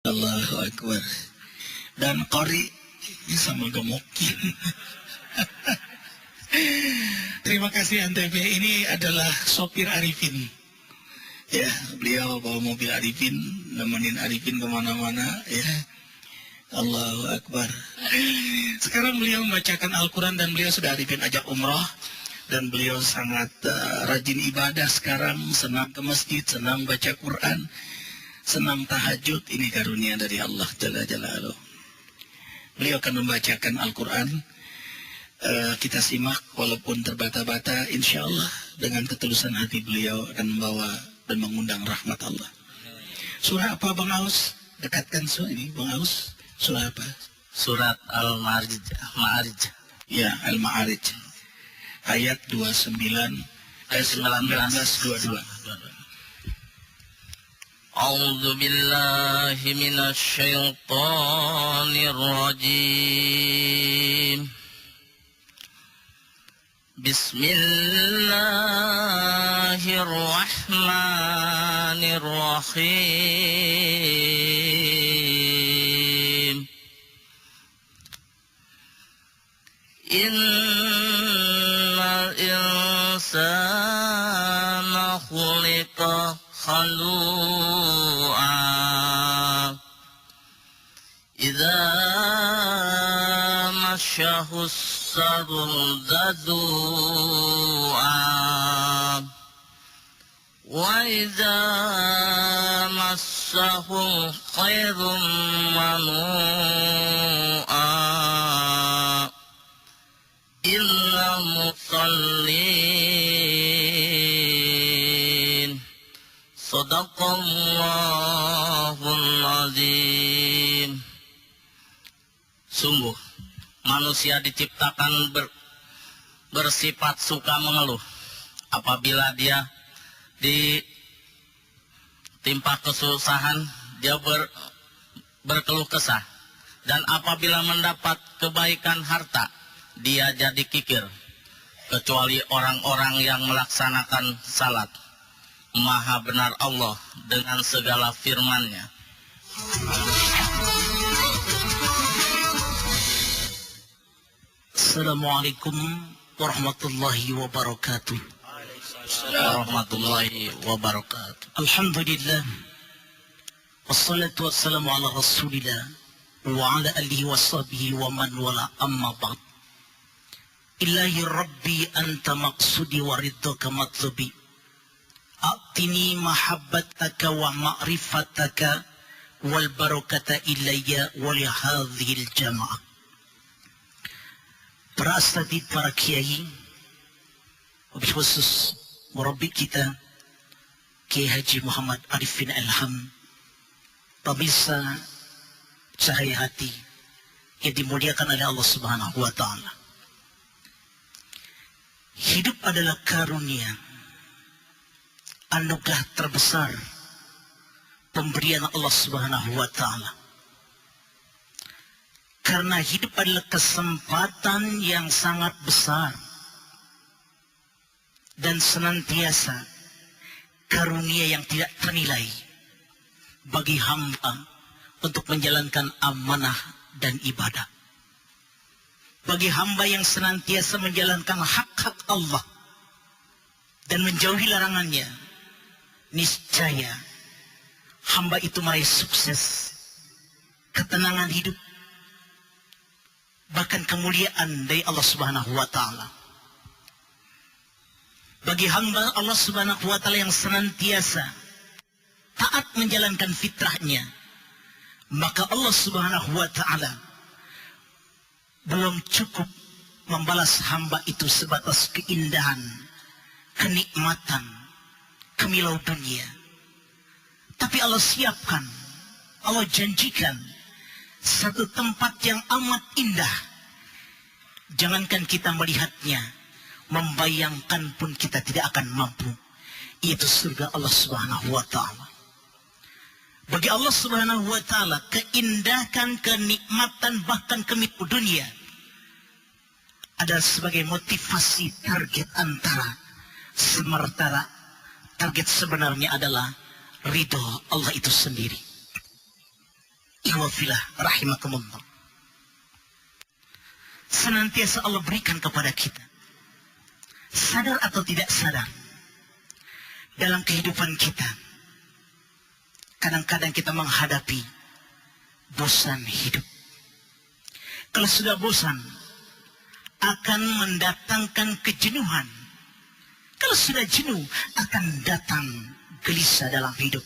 Allahu Akbar. Dan qari sama gemokin. Terima kasih Antv. Ini adalah sopir Arifin. Ya, beliau bawa mobil Arifin, nemenin Arifin kemana-mana. Ya, Allahu Akbar. Sekarang beliau membacakan Al-Quran dan beliau sudah Arifin ajak umroh. Dan beliau sangat rajin ibadah sekarang, senang ke masjid, senang baca Quran, senang tahajud. Ini karunia dari Allah Jalla Jalaluh. Beliau akan membacakan Al-Quran. Kita simak walaupun terbata-bata, insya Allah dengan ketulusan hati beliau akan membawa dan mengundang rahmat Allah. Surah apa Bang Aus? Dekatkan surah ini Bang Aus. Surah apa? Surat Al-Ma'arij. Ya, Al-Ma'arij. Ayat 29, ayat 19, 22. A'udzu billahi minasy syaithanir rajim. Bismillahirrahmanirrahim. Innal insana khuliqa halu'a idza masyahu sarru zadu'a wa idza massahu khairun manu'a illa musallin. Sadaqallahul azim. Sungguh manusia diciptakan bersifat suka mengeluh. Apabila dia ditimpa kesusahan, dia berkeluh kesah. Dan apabila mendapat kebaikan harta, dia jadi kikir. Kecuali orang-orang yang melaksanakan salat. Maha benar Allah dengan segala firman-Nya. Assalamualaikum warahmatullahi wabarakatuh. Warahmatullahi wabarakatuh. Alhamdulillah. Wassalatu wassalamu ala rasulillah wa ala alihi wa sahbihi wa man wala amma ba'd. Ilahi Rabbi anta maqsudi wa ridhaka matlubi. A'tini mahabbataka wa ma'rifataka wal barakata ilayya wa li hadhil jamaah. Para asatidz, para kiai, wabil khusus murabbi kita Kiai Haji Muhammad Arifin Ilham, pemirsa Cahaya Hati yang dimuliakan oleh Allah Subhanahu wa Ta'ala. Hidup adalah karunia, anugerah terbesar, pemberian Allah Subhanahu wa Ta'ala. Karena hidup adalah kesempatan yang sangat besar dan senantiasa karunia yang tidak ternilai bagi hamba untuk menjalankan amanah dan ibadah. Bagi hamba yang senantiasa menjalankan hak-hak Allah dan menjauhi larangannya, niscaya hamba itu meraih sukses, ketenangan hidup, bahkan kemuliaan dari Allah Subhanahu wa Ta'ala. Bagi hamba Allah Subhanahu wa Ta'ala yang senantiasa taat menjalankan fitrahnya, maka Allah Subhanahu wa Ta'ala belum cukup membalas hamba itu sebatas keindahan, kenikmatan, kemilau dunia. Tapi Allah siapkan, Allah janjikan satu tempat yang amat indah. Jangankan kita melihatnya, membayangkan pun kita tidak akan mampu. Yaitu surga Allah Subhanahu wa Ta'ala. Bagi Allah Subhanahu wa Ta'ala, keindahan, kenikmatan, bahkan kemilau dunia adalah sebagai motivasi target antara. Sementara target sebenarnya adalah ridho Allah itu sendiri. Ikhwafillah rahimakumullah. Senantiasa Allah berikan kepada kita, sadar atau tidak sadar, dalam kehidupan kita kadang-kadang kita menghadapi bosan hidup. Kalau sudah bosan akan mendatangkan kejenuhan. Kalau sudah jenuh akan datang gelisah dalam hidup.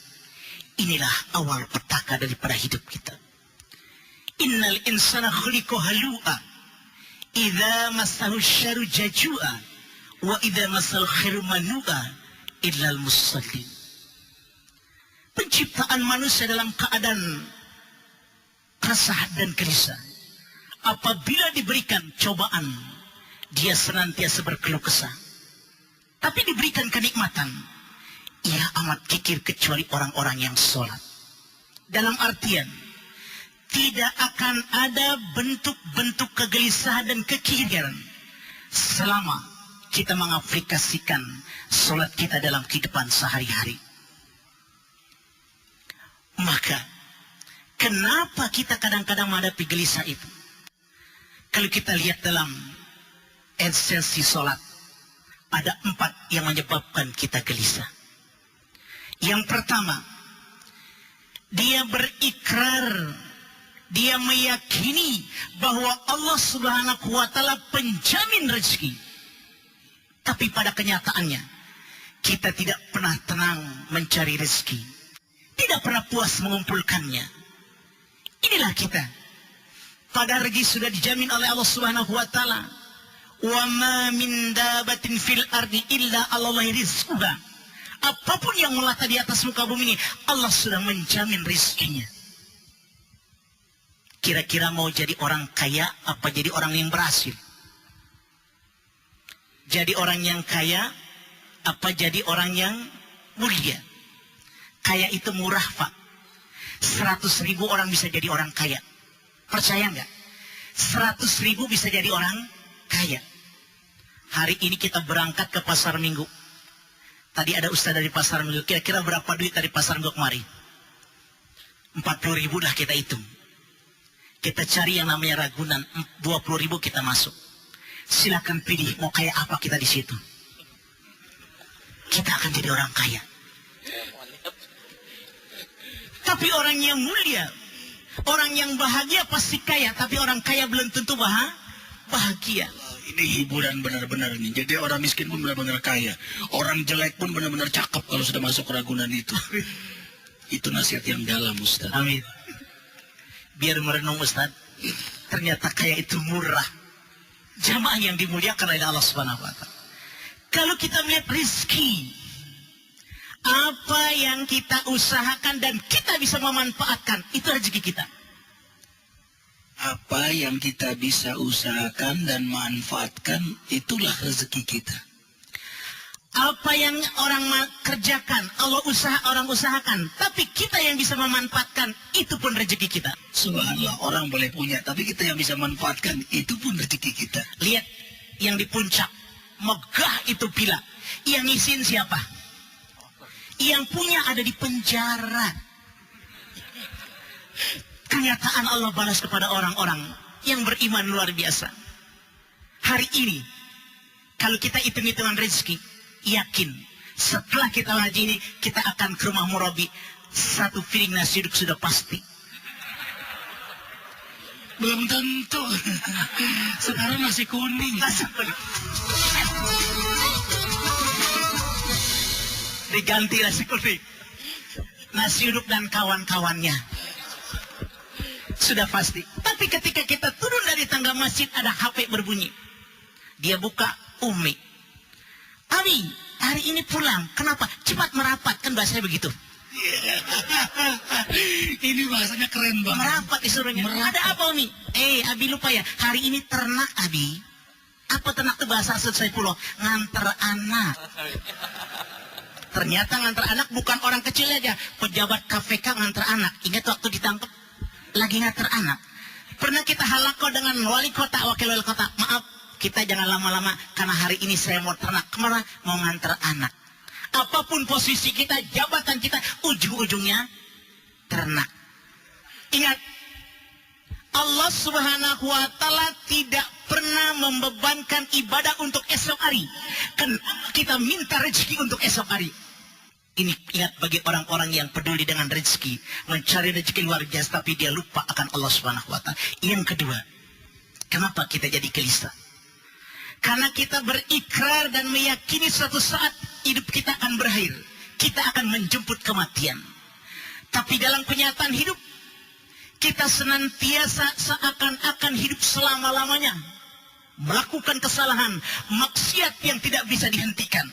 Inilah awal petaka daripada hidup kita. Innal insana khuliqa halu'a idza massahu syarru jajua wa idza massal khairu manu'a illal musallin. Penciptaan manusia dalam keadaan resah dan gelisah. Apabila diberikan cobaan, dia senantiasa berkeluh kesah. Tapi diberikan kenikmatan, ia amat kikir kecuali orang-orang yang sholat. Dalam artian, tidak akan ada bentuk-bentuk kegelisahan dan kekikiran selama kita mengaplikasikan sholat kita dalam kehidupan sehari-hari. Maka, kenapa kita kadang-kadang menghadapi gelisah itu? Kalau kita lihat dalam esensi sholat, ada 4 yang menyebabkan kita gelisah. Yang pertama, dia berikrar, dia meyakini bahwa Allah Subhanahu wa Ta'ala penjamin rezeki. Tapi pada kenyataannya, kita tidak pernah tenang mencari rezeki, tidak pernah puas mengumpulkannya. Inilah kita. Pada rezeki sudah dijamin oleh Allah Subhanahu wa Ta'ala. Wa ma min dabatin fil ardi illa 'alallahi rizquha. Apapun yang melata di atas muka bumi ini, Allah sudah menjamin rezekinya. Kira-kira mau jadi orang kaya apa jadi orang yang berhasil? Jadi orang yang kaya apa jadi orang yang mulia? Kaya itu murah, Pak. 100.000 orang bisa jadi orang kaya. Percaya nggak? 100.000 bisa jadi orang kaya. Hari ini kita berangkat ke pasar minggu. Tadi ada ustaz dari pasar minggu. Kira-kira berapa duit dari pasar minggu kemarin? 40.000 dah kita hitung. Kita cari yang namanya Ragunan. 20.000 kita masuk. Silakan pilih mau kaya apa kita di situ. Kita akan jadi orang kaya. Tapi orang yang mulia, orang yang bahagia pasti kaya. Tapi orang kaya belum tentu bahagia. Ini hiburan benar-benar nih. Jadi orang miskin pun benar-benar kaya. Orang jelek pun benar-benar cakep kalau sudah masuk Ragunan itu. Itu nasihat yang dalam, Ustaz. Amin. Biar merenung, Ustaz. Ternyata kaya itu murah. Jamaah yang dimuliakan oleh Allah Subhanahu wa Ta'ala. Kalau kita melihat rezeki, apa yang kita usahakan dan kita bisa memanfaatkan, itu rezeki kita. Apa yang kita bisa usahakan dan manfaatkan, itulah rezeki kita. Apa yang orang kerjakan, orang usahakan, tapi kita yang bisa memanfaatkan, itu pun rezeki kita. Subhanallah, orang boleh punya, tapi kita yang bisa manfaatkan, itu pun rezeki kita. Lihat, yang di puncak, megah itu pila. Yang ngisiin siapa? Yang punya ada di penjara. Kenyataan Allah balas kepada orang-orang yang beriman luar biasa. Hari ini, kalau kita hitung-hitungan rezeki, yakin setelah kita haji ini, kita akan ke rumah murabi. 1 piring nasi uduk sudah pasti. Belum tentu. Sekarang nasi kuning. Diganti nasi kuning. Nasi uduk dan kawan-kawannya. Sudah pasti. Tapi ketika kita turun dari tangga masjid, ada HP berbunyi. Dia buka, Umi. Abi, hari ini pulang. Kenapa? Cepat merapat. Kan bahasanya begitu. Ini bahasanya keren banget. Merapat disuruhnya. Ada apa, Umi? Abi lupa ya. Hari ini ternak, Abi. Apa ternak itu bahasa selesai pulau? Nganter anak. Ternyata nganter anak bukan orang kecil aja. Pejabat KPK nganter anak. Ingat waktu ditangkap? Lagi nganter anak. Pernah kita halako dengan wali kota, wakil wali kota. Maaf, kita jangan lama-lama karena hari ini saya mau ternak. Kemana? Mau nganter anak. Apapun posisi kita, jabatan kita, ujung-ujungnya ternak. Ingat, Allah Subhanahu wa Ta'ala tidak pernah membebankan ibadah untuk esok hari. Kenapa kita minta rezeki untuk esok hari? Ini ingat bagi orang-orang yang peduli dengan rezeki, mencari rezeki luar biasa, tapi dia lupa akan Allah Subhanahu wa Ta'ala. Yang kedua, kenapa kita jadi gelisah? Karena kita berikrar dan meyakini suatu saat hidup kita akan berakhir. Kita akan menjemput kematian. Tapi dalam kenyataan hidup, kita senantiasa seakan-akan hidup selama-lamanya. Melakukan kesalahan, maksiat yang tidak bisa dihentikan.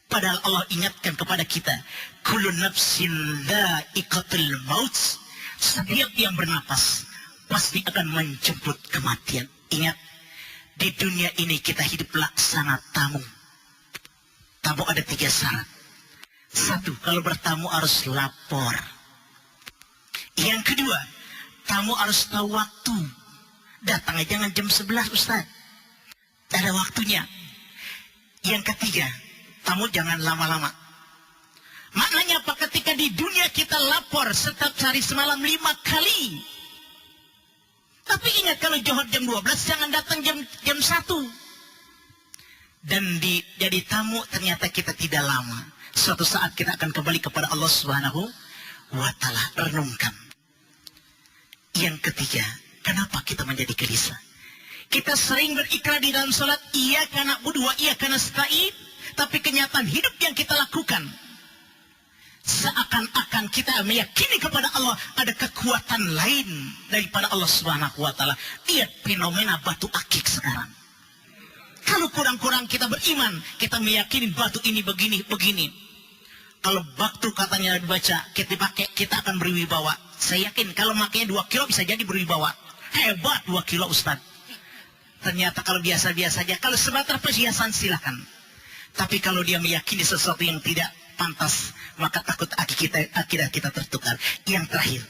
Padahal Allah ingatkan kepada kita, kullu nafsin dha'iqatul maut. Setiap yang bernapas pasti akan menjemput kematian. Ingat, di dunia ini kita hidup laksana tamu. Tamu ada 3 syarat. 1, kalau bertamu harus lapor. Yang kedua, tamu harus tahu waktu. Datangnya jangan jam 11, Ustaz. Ada waktunya. Yang ketiga, tamu jangan lama-lama. Maknanya apa? Ketika di dunia kita lapor setiap hari semalam 5 kali. Tapi ingat, kalau johor jam 12, jangan datang jam 1. Dan jadi tamu ternyata kita tidak lama. Suatu saat kita akan kembali kepada Allah Subhanahu wa Ta'ala. Renungkan. Yang ketiga, kenapa kita menjadi gelisah? Kita sering berikrar di dalam salat, iyyaka na'budu wa iyyaka nasta'in, tapi kenyataan hidup yang kita lakukan seakan-akan kita meyakini kepada Allah ada kekuatan lain daripada Allah Subhanahu wa Ta'ala. Lihat fenomena batu akik sekarang. Kalau kurang-kurang kita beriman, kita meyakini batu ini begini. Kalau batu katanya dibaca, kita pakai, kita akan berwibawa. Saya yakin kalau makanya 2 kilo bisa jadi berwibawa. Hebat 2 kilo Ustaz. Ternyata kalau biasa-biasa saja, kalau sebatas perhiasan silakan. Tapi kalau dia meyakini sesuatu yang tidak pantas, maka takut akidah kita tertukar. Yang terakhir,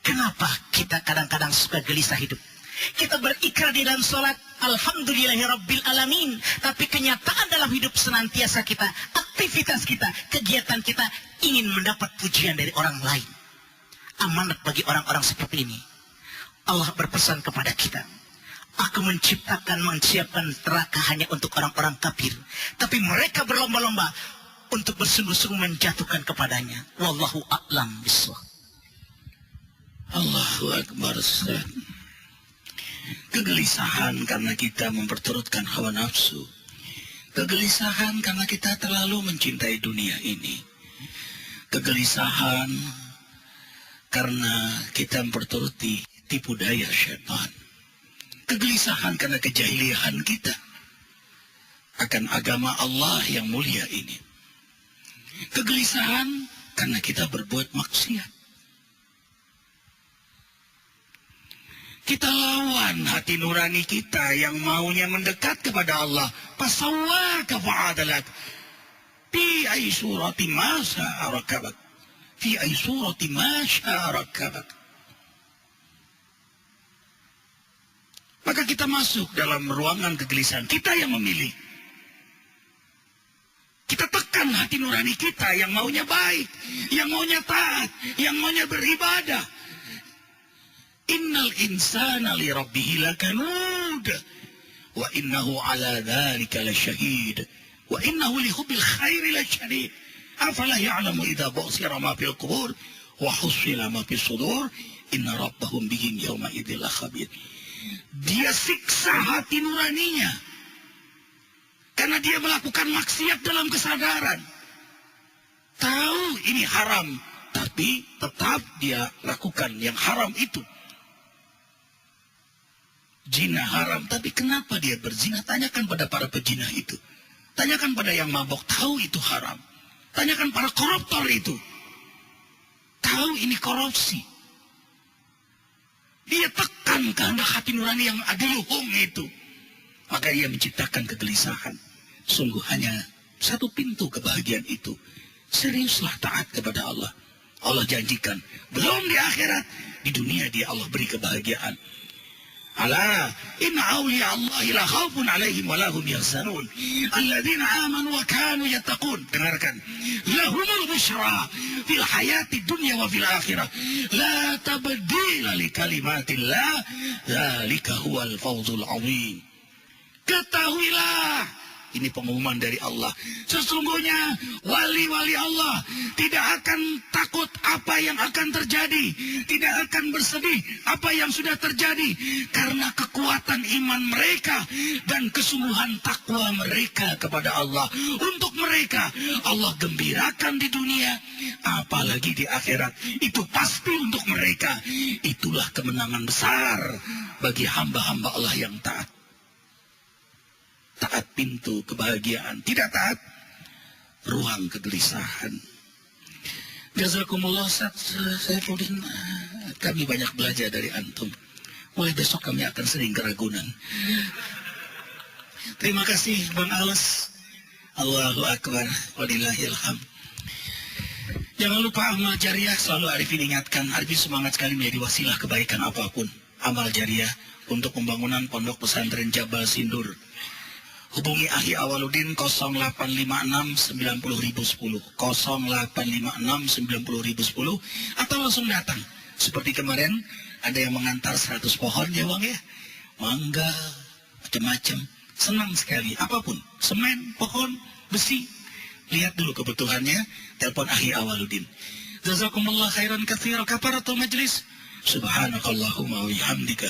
kenapa kita kadang-kadang suka gelisah hidup? Kita berikrar di dalam sholat, alhamdulillahirabbil alamin, tapi kenyataan dalam hidup senantiasa kita, aktivitas kita, kegiatan kita ingin mendapat pujian dari orang lain. Amanat bagi orang-orang seperti ini. Allah berpesan kepada kita, aku mensiapkan neraka hanya untuk orang-orang kafir, tapi mereka berlomba-lomba untuk bersungguh-sungguh menjatuhkan kepadanya. Wallahu a'lam bishawab. Allahu Akbar. Kegelisahan karena kita memperturutkan hawa nafsu. Kegelisahan karena kita terlalu mencintai dunia ini. Kegelisahan karena kita memperturuti tipu daya syaitan. Kegelisahan karena kejahilian kita akan agama Allah yang mulia ini. Kegelisahan karena kita berbuat maksiat. Kita lawan hati nurani kita yang maunya mendekat kepada Allah. Fasawwaka fa'adalak. Fi ay surati ma sya'a rakabak. Fi ay surati ma sya'a rakabak. Maka kita masuk dalam ruangan kegelisahan. Kita yang memilih. Kita tekan hati nurani kita yang maunya baik, yang maunya taat, yang maunya beribadah. Innal insana li rabbih lakanud wa innahu ala dzalika lasyahid wa innahu li hubbil khairi lasyadid. Afala ya'lamu idza bu'sira ma fil qubur wa husila ma fis sudur inna rabbahum bihim yawma idzil khabir. Dia siksa hati nuraninya karena dia melakukan maksiat dalam kesadaran. Tahu ini haram, tapi tetap dia lakukan yang haram itu. Zina haram, tapi kenapa dia berzina? Tanyakan pada para pezina itu. Tanyakan pada yang mabok, tahu itu haram. Tanyakan para koruptor itu. Tahu ini korupsi. Dia tekan kehendak hati nurani yang adiluhum itu. Maka dia menciptakan kegelisahan. Sungguh hanya satu pintu kebahagiaan itu. Seriuslah taat kepada Allah. Allah janjikan, belum di akhirat, di dunia dia Allah beri kebahagiaan. Ala inna awliya Allahi la khawfun alaihim wa lahum yahzanun alladzina amanu wa kanu yattaqun. Dengarkan, lahumul busyra fil hayati dunya wa fil akhirah la tabdila li kalimatillah dzalika huwal fawzul azim. Ketahuilah, ini pengumuman dari Allah, sesungguhnya wali-wali Allah tidak akan takut apa yang akan terjadi, tidak akan bersedih apa yang sudah terjadi, karena kekuatan iman mereka dan kesungguhan takwa mereka kepada Allah. Untuk mereka Allah gembirakan di dunia, apalagi di akhirat. Itu pasti untuk mereka. Itulah kemenangan besar bagi hamba-hamba Allah yang taat. Taat pintu kebahagiaan, tidak taat ruang kegelisahan. Jazakumullah Ustaz Saifuddin, kami banyak belajar dari antum. Mulai besok kami akan sering ke Ragunan. Terima kasih Bang Alas. Allahu Akbar, walillahilham. Jangan lupa amal jariah, selalu Arifin ingatkan. Arifin semangat sekali menjadi wasilah kebaikan apapun. Amal jariah untuk pembangunan pondok pesantren Jabal Sindur. Hubungi Ahli Awaludin 0856 90010 0856 90010 atau langsung datang. Seperti kemarin ada yang mengantar 100 pohon ya Bang ya. Mangga, macam-macam. Senang sekali. Apapun, semen, pohon, besi. Lihat dulu kebutuhannya, telepon Ahli Awaludin. Jazakumullah khairan katsira. Kafaratul majlis. Subhanakallahumma wa bihamdika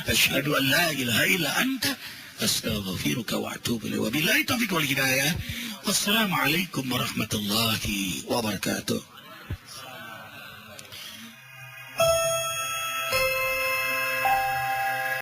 asyhadu an la ilaha illa anta astaghfiruka wa atubu ilaik. Wabillahi taufiq wal hidayah. Wassalamualaikum warahmatullahi wabarakatuh.